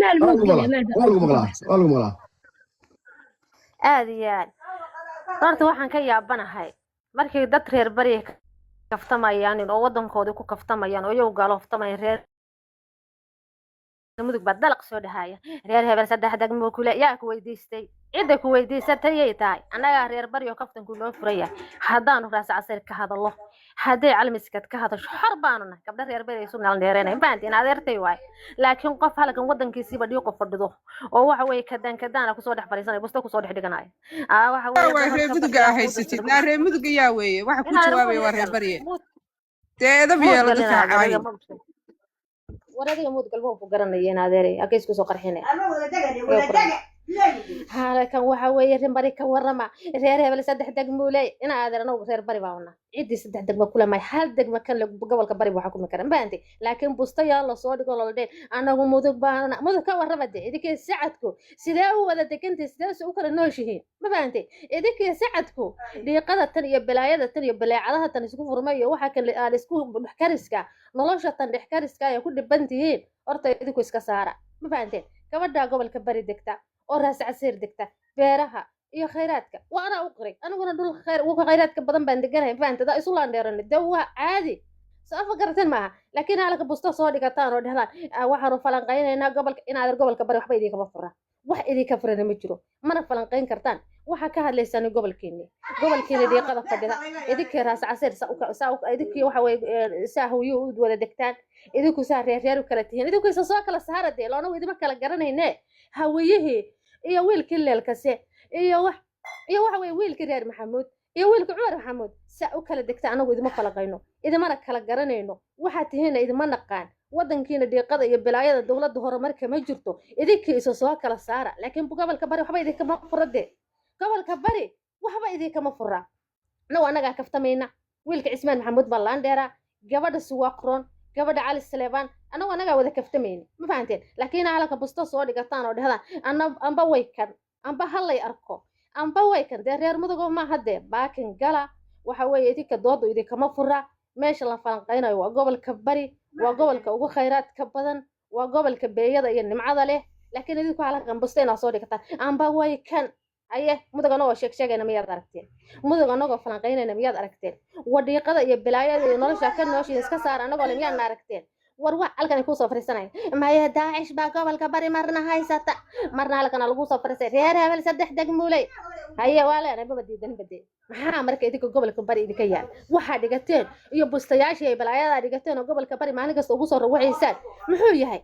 لا المود قال ما والله مغلا والله مغلا aad horta waxaan ka yaabanahay markii dad reer bari kaftamayaan oo wadankoodii ku kaftamayaan oo iyagu galoftamayaan reer mudug baa dalaq soo dhahaya reer hebel saddex degmo kule yaa ku weydiistay cid ku weydiisatay ay tahay anaga reer bari oo kaftanku noo furaya hadaan raas casir ka hadalo haday calmiskad ka hadasho xor baanuna gabdha reer bari ay sunnal dheereenay baantiin adeertay waay laakiin qof halkan wadankiisa badhiyo qof fadhido oo waxa way kadaan ku soo dhax fariisanay busto ku soo dhax dhiganay waxa way reer muduga haysatid na reer muduga yaa weeye waxa ku jawaabay waa reer bari teeda biyeelo dadka caay ورادي مود قلبه فقرنا ينادري أكيد كوسو قرحينه هذا كان وحوي رين بري كورما رير هبل سدح دغمولي انا ادر انا رير بري باونا عيدي سدح دغم كل ما حال دغم كان قبل كبري waxa ku makaran baanti laakiin bustayaa la soo dhigo lolde anagu mudug baana mudug ka warramade idinka sacadku sidee u wada degantii sidee u kala nooshihiin ma baanti idinka sacadku dhiiqada tan iyo balaayada tan iyo balaacadaha tan isku furmayo waxa kale aan isku kariska nolosha tan kariska ay ku dhibantihiin horta idinku iska saara ma baanti gabadha gobolka bari degta oo raas casiir degta beeraha iyo khayraadka waana u qiray aniguna dhul khayr ugu khayraadka badan baan deganahay faantada isu laandheeranay dawa caadi soo gartan maaha laakiin halka busto soo dhigataan oo dhahdaan waxaanu falanqaynaynaa gobolka inaad gobolka bari waxba idinka furra wax idinka furana ma jiro mana falanqayn kartaan waxa ka hadlaysaan gobolkeena dhiiqada fadhida idinka raas casiir idinka waxa way saahuyo u wada degtaan idinku saa reer kala tihiin idinku soo kala saarade loona idima kala garanayne hawiyihii iyo wiilkii leelkase iyo waxa way wiilkii reer maxamuud iyo wiilkii cumar maxamuud saa u kala degta anagu idima falaqayno idimana kala garanayno waxa tihiina idima naqaan wadankiina dhiiqada iyo bilaayada dawladda horumarka ma jirto idinka soo kala saara laakiin gobolka bari waxba idinka ma furade gobolka bari waxba idinka ma fura no anaga kaftamayna wiilkii cismaan maxamuud ballaan dheera gabadha suwaqron gabadha cali saleebaan anagu anaga wada kaftamayna ma fahanteen laakiin halka busto soo dhigataan oo dhahdaan amba waykan amba halay arko amba waykan reer mudug ma hadee baakin gala waxa weeye idinka doodo idinka ma fura meesha la falanqaynayo waa gobolka bari waa gobolka ugu khayraadka badan waa gobolka beeyada iyo nimcada leh laakiin idinku halkan busto inaa soo dhigataan amba waykan aye mudug anagoo sheegayna miyaad aragteen mudug anagoo falanqaynayna miyaad aragteen wadhiiqada iyo bilaayada iyo nolosha ka nooshiin iska saar anagoo le miyaad aragteen warwa halkan ku soo fariisanay maya daacish baa gobolka bari marna haysata marna halkan lagu soo fariisay reer hebel saddex degmulay haye waaleena baba diidan bade maxaa marka idinka gobolka bari idinka yaal waxa dhigateen iyo bustayaashii ay bilaayada dhigateen oo gobolka bari maalin kasta ugu soo ruwaxaysaan muxuu yahay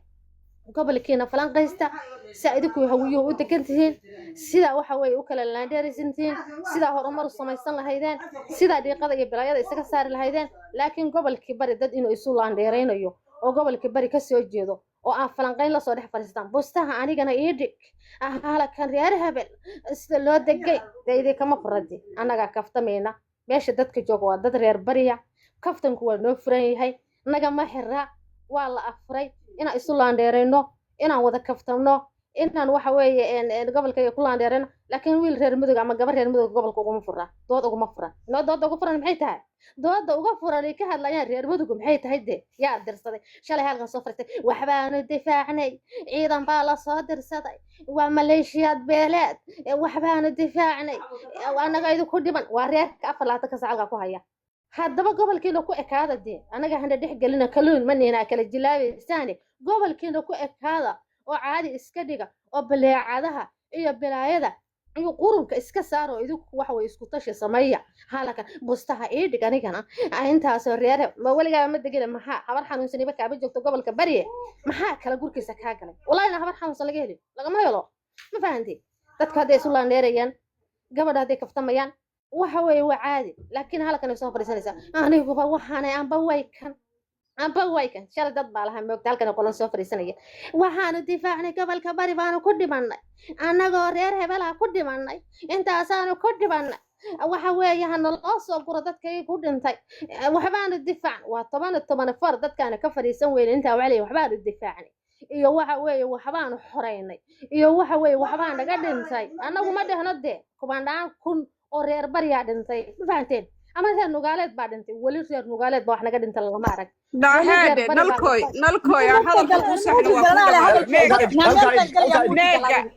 gobolkiina falanqaysta ساعدك وهويه ودكنتين سيدا waxa way u kala laandheerisintiin sida horumar u samaysan lahaydeen sida dhiiqada iyo bilaayada isaga saar lahaydeen laakiin gobolkii bari dad inuu isu laandheereynayo oo gobolkii bari ka soo jeedo oo aan falanqayn la soo dhex fariistaan bustaha anigana iidhig halkan reer hebel sida loo degay deeydii kama furadi anaga kaftameena meesha dadka jooga waa dad reer bariya kaftanku waa noo furan yahay naga ma xira waa la afray inaan isu laandheereyno inaan wada kaftamno inaan waxa weeye gobolka ay ku laandheereen laakiin wiil reer mudug ama gabar reer mudug gobolka ugu fura dood ugu fura dood ugu furan maxay tahay dood ugu furan ay ka hadlayaan reer mudug maxay tahay yaa dirsaday shalay halkan soo fartay waxbaanu difaacnay ciidan baa la soo dirsaday waa maleeshiyad beeleed waxbaanu difaacnay anaga idinku dhiban waa reerka 4 saac ku haya haddaba gobolkiina ku ekaada anaga handa dhex galina kaluun manina kala jilaabeysaan gobolkiina ku ekaada oo caadi iska dhiga oo baleecadaha iyo bilaayada iyo qurunka iska saaro idinku wax way isku tashi sameeya halka bustaha ee dhiganigana intaas reer ma waliga ma degina maxaa habar xanuunsaniba ka joogto gobolka bari maxaa kala gurkiisa ka galay wallahi habar xanuunsan laga heli lagama helo ma fahanti dadka haday isu laandheerayaan gabadha haday kaftamayaan waxa way waa caadi laakiin halkan ay soo fariisanaysa anigu waxaan amba waykan shalay dad baa laha moogta halkan qolan soo fariisanaya waxaanu difaacnay gobolka bari baanu ku dhimanay anagoo reer hebelaha ku dhimanay intaasaanu ku dhimanay waxa weeye loo soo guro dadkay ku dhintay waxbaanu difaac waa 10 far dadkaana ka fariisan weyn inta wali waxbaanu difaacnay iyo waxa weeye waxbaanu xoreynay iyo waxa weeye waxbaan naga dhintay anagu ma dhahno kubandaan kun oo reer bari yaa dhintay ma fahanteen ama reer nugaaleed baa dhintay weli reer nugaaleed baa wax naga dhinta lama arag لا weli reer هذا bari baa نلكوي هذا الكوسح وكذا ميجا